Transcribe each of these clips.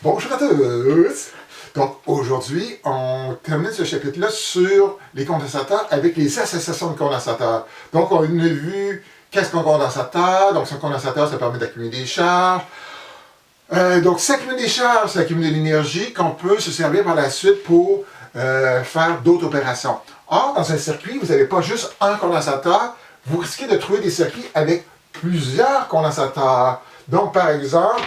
Bonjour à tous! Donc aujourd'hui, on termine ce chapitre-là sur les condensateurs avec les associations de condensateurs. Donc on a vu qu'est-ce qu'un condensateur. Donc un condensateur, ça permet d'accumuler des charges. Donc s'accumuler des charges, ça accumule de l'énergie qu'on peut se servir par la suite pour faire d'autres opérations. Or, dans un circuit, vous n'avez pas juste un condensateur, vous risquez de trouver des circuits avec plusieurs condensateurs. Donc par exemple,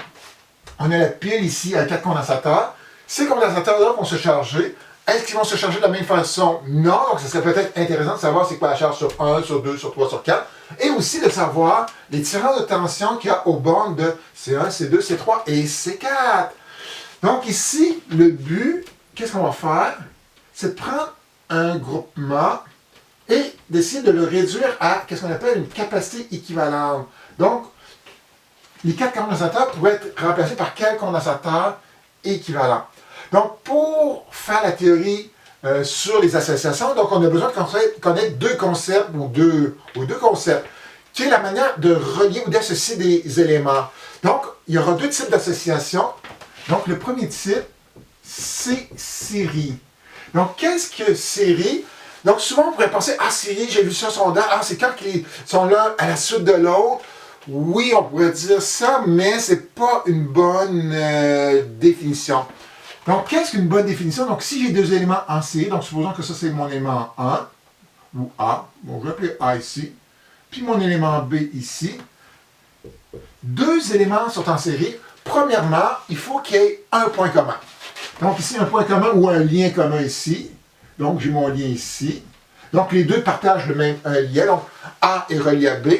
on a la pile ici à 4 condensateurs. Ces condensateurs-là vont se charger. Est-ce qu'ils vont se charger de la même façon? Non. Donc, ce serait peut-être intéressant de savoir c'est quoi la charge sur 1, sur 2, sur 3, sur 4. Et aussi de savoir les différences de tension qu'il y a aux bornes de C1, C2, C3 et C4. Donc, ici, le but, qu'est-ce qu'on va faire? C'est de prendre un groupement et d'essayer de le réduire à ce qu'on appelle une capacité équivalente. Donc, les 4 condensateurs pourraient être remplacés par quel condensateur équivalent? Donc, pour faire la théorie sur les associations, donc on a besoin de connaître deux concepts ou deux concepts, qui est la manière de relier ou d'associer des éléments. Donc, il y aura deux types d'associations. Donc, le premier type, c'est série. Donc, qu'est-ce que série? Donc, souvent, on pourrait penser, ah, série, j'ai vu ça sur sondage, ah, c'est quand ils sont l'un à la suite de l'autre. Oui, on pourrait dire ça, mais ce n'est pas une bonne définition. Donc, qu'est-ce qu'une bonne définition? Donc, si j'ai deux éléments en série, donc supposons que ça c'est mon élément 1, ou A, bon, je vais appeler A ici, puis mon élément B ici. Deux éléments sont en série. Premièrement, il faut qu'il y ait un point commun. Donc, ici, un point commun ou un lien commun ici. Donc, j'ai mon lien ici. Donc, les deux partagent le même lien. Donc, A est relié à B.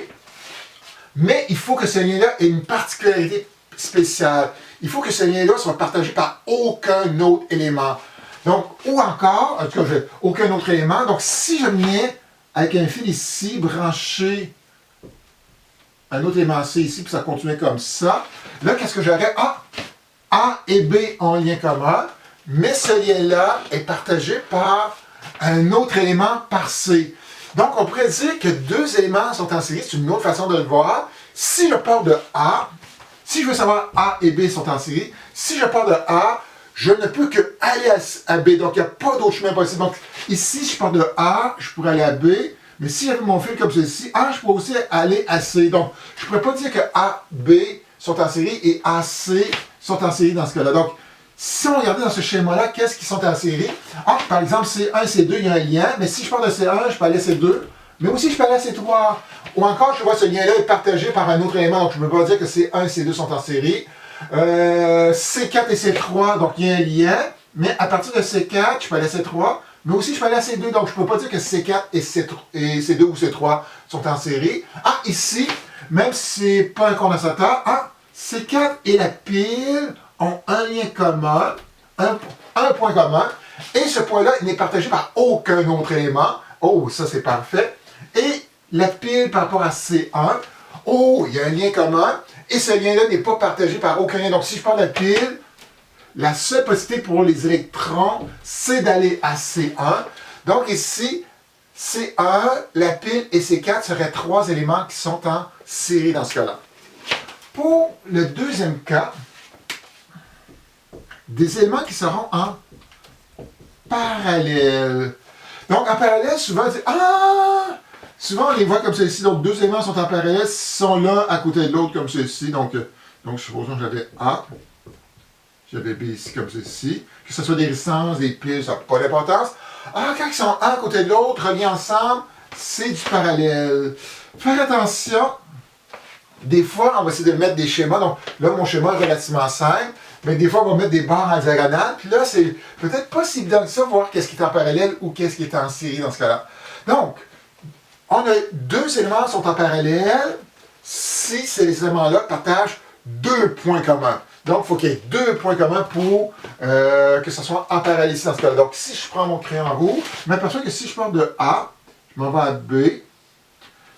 Mais il faut que ce lien-là ait une particularité spéciale. Il faut que ce lien-là soit partagé par aucun autre élément. Donc, ou encore, en tout cas, aucun autre élément. Donc, si je viens avec un fil ici, branché un autre élément C ici, puis ça continue comme ça, là, qu'est-ce que j'aurais? Ah, A et B ont un lien commun, mais ce lien-là est partagé par un autre élément par C. Donc, on pourrait dire que deux éléments sont en série, c'est une autre façon de le voir. Si je pars de A, si je veux savoir A et B sont en série, si je pars de A, je ne peux que aller à B. Donc, il n'y a pas d'autre chemin possible. Donc, ici, je pars de A, je pourrais aller à B. Mais si j'avais mon fil comme ceci, A, je pourrais aussi aller à C. Donc, je ne pourrais pas dire que A, B sont en série et A, C sont en série dans ce cas-là. Donc, si on regardait dans ce schéma-là, qu'est-ce qui sont en série? Ah, par exemple, C1, C2, il y a un lien, mais si je pars de C1, je peux aller à C2, mais aussi je peux aller à C3. Ou encore, je vois ce lien-là est partagé par un autre élément, donc je ne peux pas dire que C1 et C2 sont en série. C4 et C3, donc il y a un lien, mais à partir de C4, je peux aller à C3, mais aussi je peux aller à C2, donc je ne peux pas dire que C4 et C2 ou C3 sont en série. Ah, ici, même si ce n'est pas un condensateur, ah, C4 et la pile ont un lien commun, un point commun, et ce point-là n'est partagé par aucun autre élément. Oh, ça c'est parfait. Et la pile par rapport à C1, oh, il y a un lien commun, et ce lien-là n'est pas partagé par aucun lien. Donc si je parle de la pile, la seule possibilité pour les électrons, c'est d'aller à C1. Donc ici, C1, la pile et C4 seraient trois éléments qui sont en série dans ce cas-là. Pour le deuxième cas, des éléments qui seront en parallèle. Donc, en parallèle, souvent, souvent on les voit comme ceci. Donc, deux éléments sont en parallèle, sont l'un à côté de l'autre comme ceci. Donc supposons que j'avais A, j'avais B ici comme ceci. Que ce soit des résistances, des piles, ça n'a pas d'importance. Ah, quand ils sont un à côté de l'autre, reliés ensemble, c'est du parallèle. Faire attention. Des fois, on va essayer de mettre des schémas. Donc, là, mon schéma est relativement simple. Mais des fois, on va mettre des barres en diagonale. Puis là, c'est peut-être pas si évident que ça, voir qu'est-ce qui est en parallèle ou qu'est-ce qui est en série dans ce cas-là. Donc, on a deux éléments qui sont en parallèle si ces éléments-là partagent deux points communs. Donc, il faut qu'il y ait deux points communs pour que ce soit en parallèle ici dans ce cas-là. Donc, si je prends mon crayon rouge, je m'aperçois que si je pars de A, je m'en vais à B,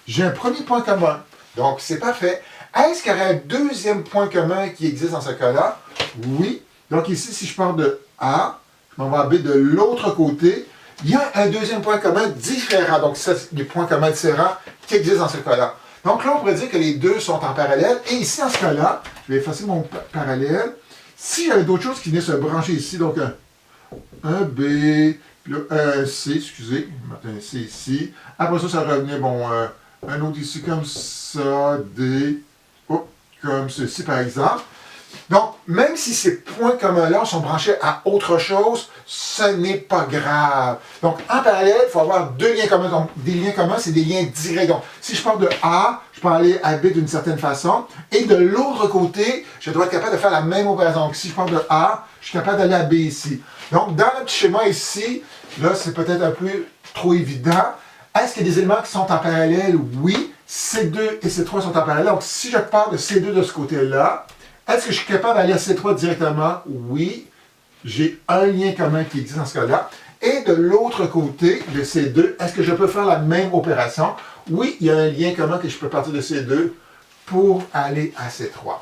j'ai un premier point commun. Donc, c'est parfait. Est-ce qu'il y aurait un deuxième point commun qui existe dans ce cas-là? Oui. Donc ici, si je pars de A, je m'en vais à B de l'autre côté, il y a un deuxième point commun différent. Donc, ça, c'est des points communs différents qui existent dans ce cas-là. Donc là, on pourrait dire que les deux sont en parallèle. Et ici, dans ce cas-là, je vais effacer mon parallèle. Si j'avais d'autres choses qui venaient se brancher ici, donc un B, puis là, un C, excusez, je vais mettre un C ici. Après ça, ça revenait, bon, un autre ici comme ça, D, oh, comme ceci par exemple. Donc, même si ces points communs-là sont branchés à autre chose, ce n'est pas grave. Donc, en parallèle, il faut avoir deux liens communs. Donc, des liens communs, c'est des liens directs. Donc, si je pars de A, je peux aller à B d'une certaine façon. Et de l'autre côté, je dois être capable de faire la même opération. Donc, si je pars de A, je suis capable d'aller à B ici. Donc, dans le petit schéma ici, là, c'est peut-être un peu trop évident. Est-ce qu'il y a des éléments qui sont en parallèle? Oui. C2 et C3 sont en parallèle. Donc, si je pars de C2 de ce côté-là, est-ce que je suis capable d'aller à C3 directement? Oui. J'ai un lien commun qui existe dans ce cas-là. Et de l'autre côté de C2, est-ce que je peux faire la même opération? Oui, il y a un lien commun que je peux partir de C2 pour aller à C3.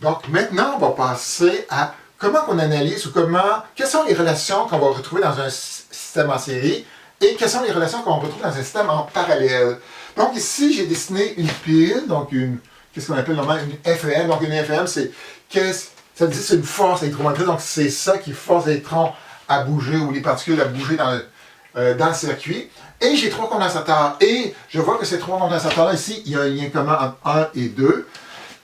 Donc maintenant, on va passer à comment on analyse ou quelles sont les relations qu'on va retrouver dans un système en série et quelles sont les relations qu'on retrouve dans un système en parallèle. Donc ici, j'ai dessiné une pile, donc qu'est-ce qu'on appelle normalement une FEM. Donc une FEM, c'est une force électromotrice, donc c'est ça qui force les électrons à bouger ou les particules à bouger dans le circuit. Et j'ai trois condensateurs. Et je vois que ces trois condensateurs-là, ici, il y a un lien commun entre 1 et 2.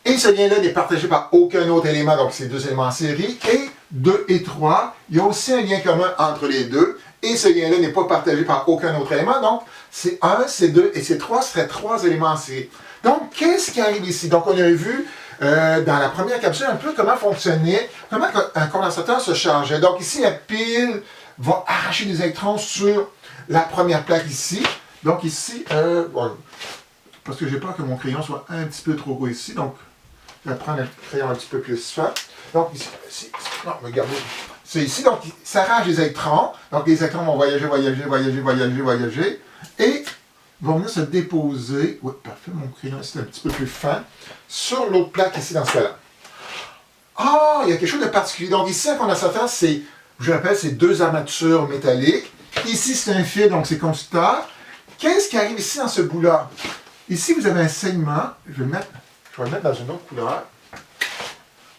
Et ce lien-là n'est partagé par aucun autre élément, donc c'est deux éléments en série. Et 2 et 3, il y a aussi un lien commun entre les deux. Et ce lien-là n'est pas partagé par aucun autre élément. Donc, c'est 1, c'est 2 et c'est 3 seraient trois éléments en série. Donc, qu'est-ce qui arrive ici? Donc, on a vu dans la première capsule un peu comment fonctionnait, comment un condensateur se chargeait. Donc, ici, la pile va arracher des électrons sur la première plaque ici. Donc, ici, bon, parce que j'ai peur que mon crayon soit un petit peu trop gros ici. Donc, je vais prendre un crayon un petit peu plus fin. Donc, ici, non, regardez. C'est ici, donc, ça arrache des électrons. Donc, les électrons vont voyager, et vont venir se déposer, oui, parfait, mon crayon c'est un petit peu plus fin, sur l'autre plaque ici dans ce cas-là. Ah, il y a quelque chose de particulier. Donc ici, un condensateur, je l'appelle, c'est deux armatures métalliques. Ici, c'est un fil, donc c'est conducteur. Qu'est-ce qui arrive ici dans ce bout-là? Ici, vous avez un segment, je vais le mettre dans une autre couleur.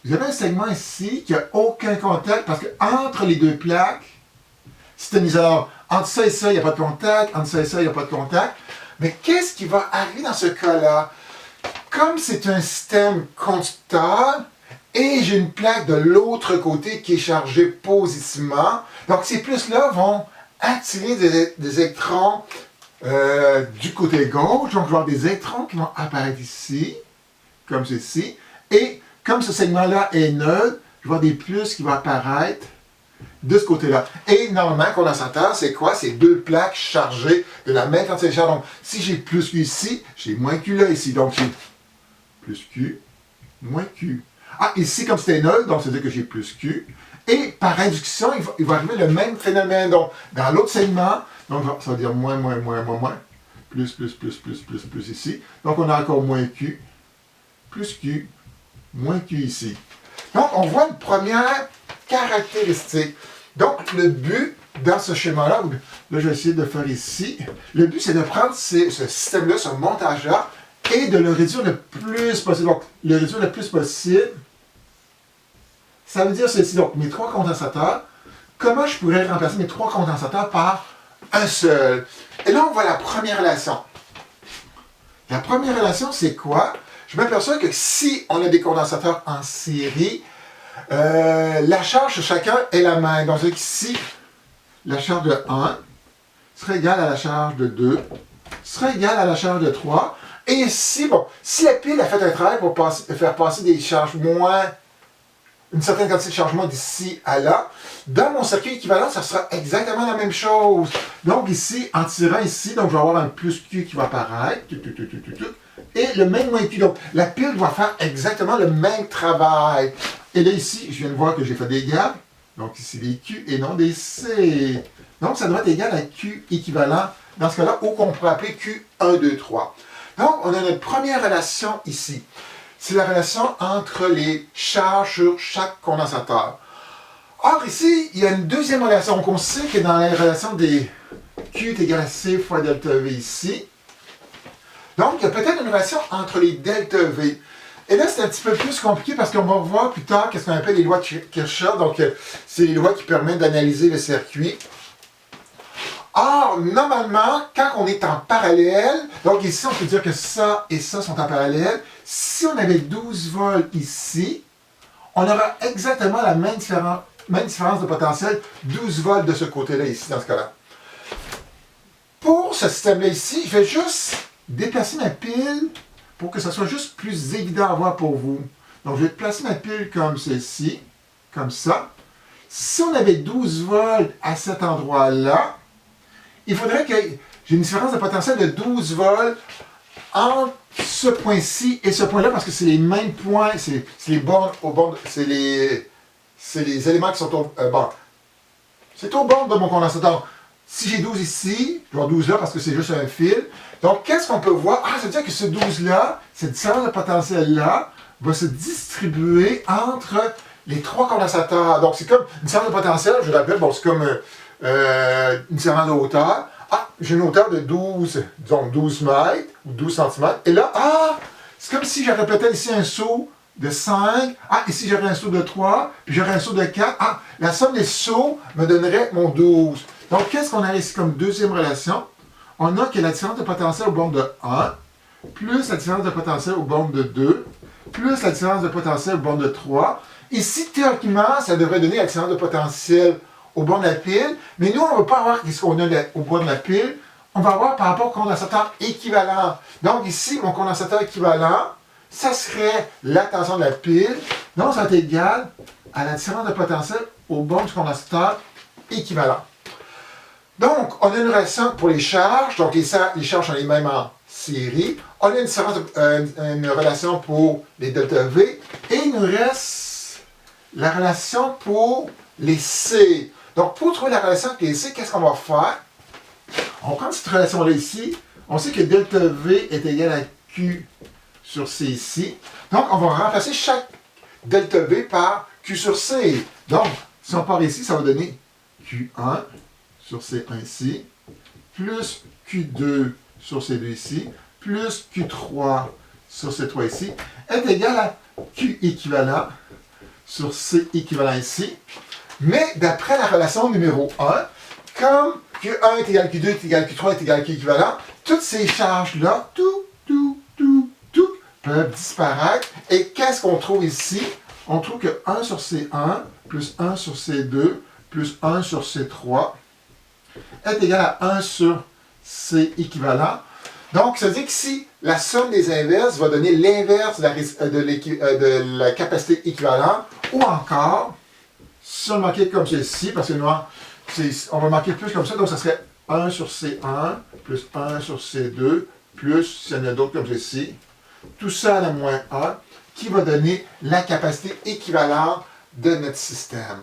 Vous avez un segment ici qui n'a aucun contact, parce qu'entre les deux plaques, c'est un isolant. Entre ça et ça, il n'y a pas de contact. Entre ça et ça, il n'y a pas de contact. Mais qu'est-ce qui va arriver dans ce cas-là? Comme c'est un système conducteur, et j'ai une plaque de l'autre côté qui est chargée positivement, donc ces plus-là vont attirer des électrons du côté gauche. Donc, je vais avoir des électrons qui vont apparaître ici, comme ceci. Et comme ce segment-là est neutre, je vais avoir des plus qui vont apparaître de ce côté-là. Et normalement, un condensateur, c'est quoi? C'est deux plaques chargées de la même quantité de charge. Donc, si j'ai plus Q ici, j'ai moins Q là ici. Donc, j'ai plus Q, moins Q. Ah, ici, comme c'était neutre, donc ça veut dire que j'ai plus Q. Et par induction, il va arriver le même phénomène. Donc, dans l'autre segment, donc ça va dire moins, plus ici. Donc, on a encore moins Q, plus Q, moins Q ici. Donc, on voit une première caractéristique. Donc, le but dans ce schéma-là, là, je vais essayer de faire ici, le but, c'est de prendre ce système-là, ce montage-là, et de le réduire le plus possible. Donc, le réduire le plus possible, ça veut dire ceci. Donc, mes trois condensateurs, comment je pourrais remplacer mes trois condensateurs par un seul? Et là, on voit la première relation. La première relation, c'est quoi? Je m'aperçois que si on a des condensateurs en série, la charge sur chacun est la même. Donc, ici, la charge de 1 serait égale à la charge de 2, serait égale à la charge de 3. Et ici, bon, si la pile a fait un travail pour faire passer des charges moins, une certaine quantité de chargement d'ici à là, dans mon circuit équivalent, ça sera exactement la même chose. Donc ici, en tirant ici, donc je vais avoir un plus Q qui va apparaître, et le même moins Q. Donc la pile va faire exactement le même travail. Et là ici, je viens de voir que j'ai fait des gammes, donc ici des Q et non des C. Donc ça doit être égal à Q équivalent, dans ce cas-là, ou qu'on pourrait appeler Q1, 2, 3. Donc on a notre première relation ici. C'est la relation entre les charges sur chaque condensateur. Or, ici, il y a une deuxième relation. Donc, on sait que dans la relation des Q est égal à C fois delta V ici. Donc, il y a peut-être une relation entre les delta V. Et là, c'est un petit peu plus compliqué parce qu'on va voir plus tard qu'est-ce qu'on appelle les lois de Kirchhoff. Donc, c'est les lois qui permettent d'analyser le circuit. Or, normalement, quand on est en parallèle, donc ici, on peut dire que ça et ça sont en parallèle. Si on avait 12 volts ici, on aura exactement la même différence de potentiel, 12 volts de ce côté-là, ici, dans ce cas-là. Pour ce système-là ici, je vais juste déplacer ma pile pour que ça soit juste plus évident à voir pour vous. Donc, je vais placer ma pile comme ceci, comme ça. Si on avait 12 volts à cet endroit-là, il faudrait que j'ai une différence de potentiel de 12 volts entre ce point-ci et ce point-là, parce que c'est les mêmes points, c'est les bornes au bord, c'est les éléments qui sont au bord. C'est au bord de mon condensateur. Si j'ai 12 ici, je vais avoir 12 là parce que c'est juste un fil. Donc, qu'est-ce qu'on peut voir? Ah, ça veut dire que ce 12-là, cette différence de potentiel-là, va se distribuer entre les trois condensateurs. Donc, c'est comme une différence de potentiel, je l'appelle, bon, c'est comme une différence de hauteur. Ah, j'ai une hauteur de 12, disons 12 mètres ou 12 cm. Et là, ah, c'est comme si j'aurais peut-être ici un saut de 5. Ah, ici j'aurais un saut de 3, puis j'aurais un saut de 4. Ah, la somme des sauts me donnerait mon 12. Donc, qu'est-ce qu'on a ici comme deuxième relation? On a que la différence de potentiel aux bornes de 1, plus la différence de potentiel aux bornes de 2, plus la différence de potentiel aux bornes de 3. Ici, théoriquement, ça devrait donner la différence de potentiel au bord de la pile, mais nous, on ne va pas avoir ce qu'on a au bord de la pile, on va avoir par rapport au condensateur équivalent. Donc ici, mon condensateur équivalent, ça serait la tension de la pile, donc ça va être égal à la différence de potentiel au bord du condensateur équivalent. Donc, on a une relation pour les charges, donc les charges sont les mêmes en série. On a une relation pour les ΔV, et il nous reste la relation pour les C. Donc, pour trouver la relation avec les C, qu'est-ce qu'on va faire? On prend cette relation-là ici. On sait que ΔV est égal à Q sur C ici. Donc, on va remplacer chaque ΔV par Q sur C. Donc, si on part ici, ça va donner Q1 sur C1 ici, plus Q2 sur C2 ici, plus Q3 sur C3 ici, est égal à Q équivalent sur C équivalent ici. Mais d'après la relation numéro 1, comme Q1 est égal à Q2 est égal à Q3 est égal à Q équivalent, toutes ces charges-là, peuvent disparaître. Et qu'est-ce qu'on trouve ici? On trouve que 1 sur C1 plus 1 sur C2 plus 1 sur C3 est égal à 1 sur C équivalent. Donc, ça veut dire que si la somme des inverses va donner l'inverse de la capacité équivalente, ou encore, si on le marquait comme ceci, parce que on va marquer plus comme ça, donc ça serait 1 sur C1 plus 1 sur C2 plus, s'il y en a d'autres comme ceci, tout ça à la moins 1, qui va donner la capacité équivalente de notre système.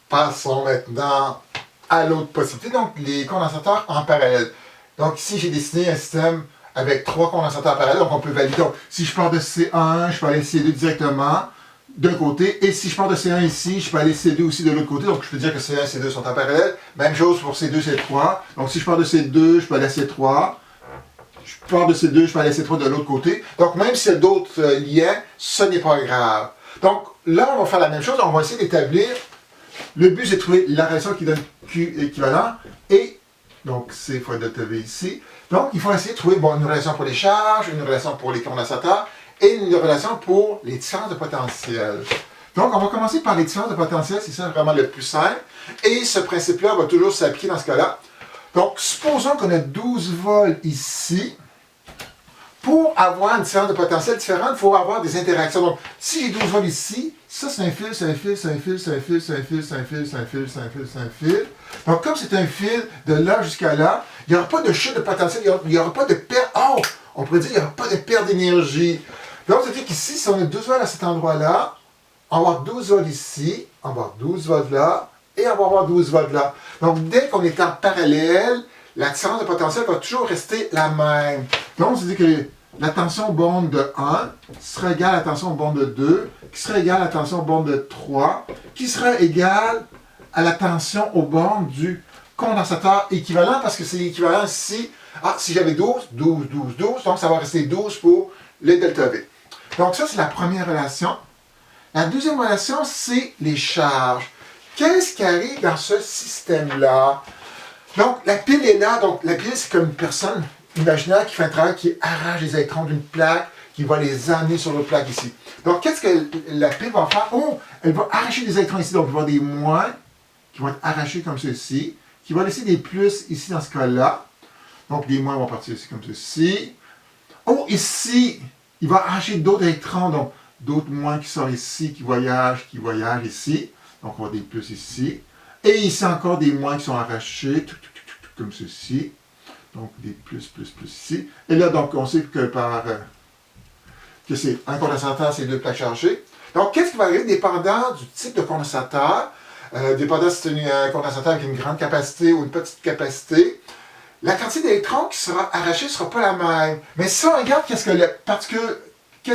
Passons maintenant à l'autre possibilité, donc les condensateurs en parallèle. Donc ici, j'ai dessiné un système avec 3 condensateurs en parallèle, donc on peut valider. Donc, si je pars de C1, je peux aller C2 directement d'un côté, et si je pars de C1 ici, je peux aller C2 aussi de l'autre côté, donc je peux dire que C1 et C2 sont en parallèle. Même chose pour C2, C3. Donc si je pars de C2, je peux aller à C3. Je pars de C2, je peux aller à C3 de l'autre côté. Donc même s'il y a d'autres liens, ce n'est pas grave. Donc là, on va faire la même chose, on va essayer d'établir. Le but, c'est de trouver la relation qui donne Q équivalent, et donc C fois ΔV ici. Donc il faut essayer de trouver une relation pour les charges, une relation pour les condensateurs, et une relation pour les différences de potentiel. Donc, on va commencer par les différences de potentiel, c'est ça vraiment le plus simple. Et ce principe-là va toujours s'appliquer dans ce cas-là. Donc, supposons qu'on a 12 volts ici. Pour avoir une différence de potentiel différente, il faut avoir des interactions. Donc, si j'ai 12 volts ici, ça c'est un fil, c'est un fil, c'est un fil, c'est un fil, c'est un fil, c'est un fil, c'est un fil, c'est un fil, c'est un fil. Donc, comme c'est un fil de là jusqu'à là, il n'y aura pas de chute de potentiel, il n'y aura pas de perte. Oh! On pourrait dire qu'il n'y aura pas de perte d'énergie. Donc, ça veut dire qu'ici, si on a 12 volts à cet endroit-là, on va avoir 12 volts ici, on va avoir 12 volts là, et on va avoir 12 volts là. Donc, dès qu'on est en parallèle, la différence de potentiel va toujours rester la même. Donc, ça veut dire que la tension aux bornes de 1 sera égale à la tension aux bornes de 2, qui sera égale à la tension aux bornes de 3, qui sera égale à la tension aux bornes du condensateur équivalent, parce que c'est l'équivalent ici. Ah, si j'avais 12, 12, 12, 12, donc ça va rester 12 pour les ΔV. Donc ça, c'est la première relation. La deuxième relation, c'est les charges. Qu'est-ce qui arrive dans ce système-là? Donc, la pile est là. Donc, la pile, c'est comme une personne imaginaire qui fait un travail qui arrache les électrons d'une plaque, qui va les amener sur l'autre plaque ici. Donc, qu'est-ce que la pile va faire? Oh, elle va arracher des électrons ici. Donc, il va y avoir des moins qui vont être arrachés comme ceci, qui vont laisser des plus ici dans ce cas-là. Donc, les moins vont partir ici comme ceci. Oh, ici, il va arracher d'autres électrons, donc d'autres moins qui sortent ici, qui voyagent ici. Donc, on va des plus ici. Et ici encore des moins qui sont arrachés, comme ceci. Donc, des plus ici. Et là, donc, on sait que que c'est un condensateur, c'est deux plaques chargées. Donc, qu'est-ce qui va arriver dépendant du type de condensateur, dépendant si c'est un condensateur avec une grande capacité ou une petite capacité, la quantité d'électrons qui sera arrachée ne sera pas la même. Mais si on regarde qu'est-ce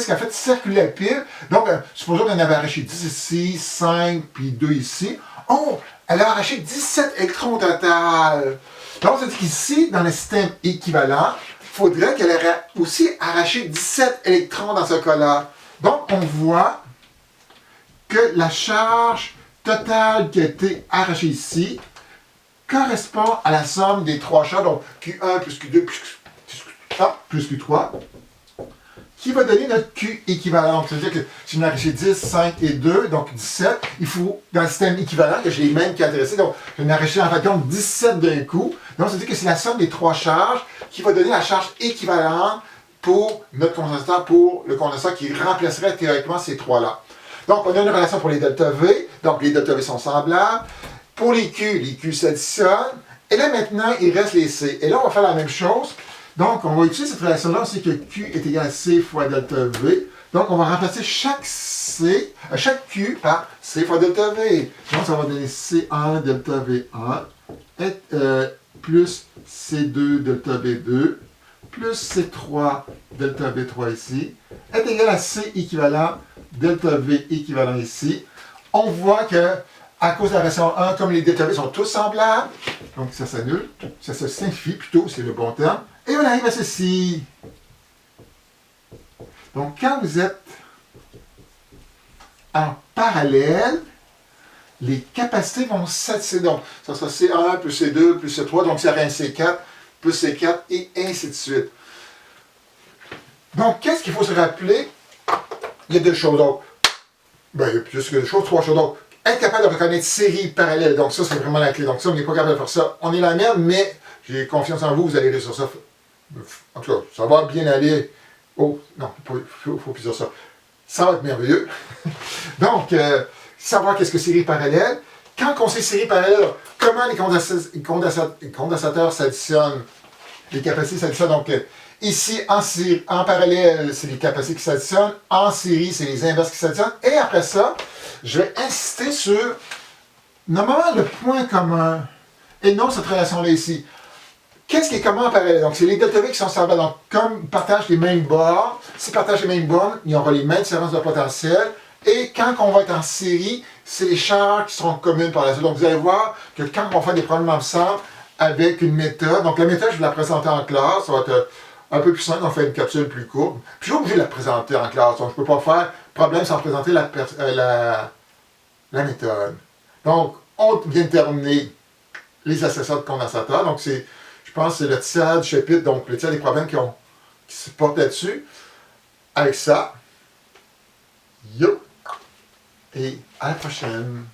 qu'a fait circuler la pile, donc, supposons qu'on avait arraché 10 ici, 5, puis 2 ici. Oh, elle a arraché 17 électrons au total. Donc, ça dit qu'ici, dans le système équivalent, il faudrait qu'elle ait aussi arraché 17 électrons dans ce cas-là. Donc, on voit que la charge totale qui a été arrachée ici correspond à la somme des trois charges, donc Q1 plus Q2 plus Q3, qui va donner notre Q équivalent. Donc, c'est-à-dire que si on a arraché 10, 5 et 2, donc 17, il faut, dans le système équivalent, que j'ai les mêmes qui intéressés, donc je vais en arracher en fin de compte 17 d'un coup. Donc, c'est-à-dire que c'est la somme des trois charges qui va donner la charge équivalente pour notre condensateur, pour le condensateur qui remplacerait théoriquement ces trois-là. Donc, on a une relation pour les delta V, donc les delta V sont semblables. Pour les Q s'additionnent. Et là, maintenant, il reste les C. Et là, on va faire la même chose. Donc, on va utiliser cette relation-là, c'est que Q est égal à C fois delta V. Donc, on va remplacer chaque Q par C fois delta V. Donc, ça va donner C1 delta V1 plus C2 delta V2 plus C3 delta V3 ici est égal à C équivalent delta V équivalent ici. On voit que à cause de la relation 1, comme les delta V sont tous semblables, donc ça s'annule, ça se simplifie plutôt, c'est le bon terme, et on arrive à ceci. Donc quand vous êtes en parallèle, les capacités vont s'additionner. Donc ça sera C1 plus C2 plus C3, donc ça revient C4 plus C4 et ainsi de suite. Donc qu'est-ce qu'il faut se rappeler? Il y a deux choses. Donc, il y a plus que deux choses, trois choses. Donc, être capable de reconnaître série parallèle, donc ça, c'est vraiment la clé. Donc ça, on n'est pas capable de faire ça. On est la merde, mais j'ai confiance en vous, vous allez réussir ça. En tout cas, ça va bien aller. Oh, non, il faut plus dire ça. Ça va être merveilleux. Donc, savoir qu'est-ce que série parallèle. Quand on sait série parallèle, comment les condensateurs s'additionnent, les capacités s'additionnent. Donc, ici, en parallèle, c'est les capacités qui s'additionnent. En série, c'est les inverses qui s'additionnent. Et après ça, je vais insister sur, normalement, le point commun, et non cette relation-là ici. Qu'est-ce qui est commun en parallèle? Donc, c'est les delta V qui sont semblables. Donc, comme ils partagent les mêmes bords, s'ils partagent les mêmes bornes, il y aura les mêmes différences de potentiel. Et quand on va être en série, c'est les charges qui seront communes par la suite. Donc, vous allez voir que quand on fait des problèmes ensemble avec une méthode, donc la méthode, je vais la présenter en classe, ça va être un peu plus simple, on fait une capsule plus courte. Puis, je suis obligé de la présenter en classe. Donc, je ne peux pas faire problème sans présenter la méthode. Donc, on vient de terminer les assesseurs de condensateurs. Donc, je pense que c'est le tiers du chapitre, donc le tiers des problèmes qui se portent là-dessus. Avec ça, yo! Et à la prochaine!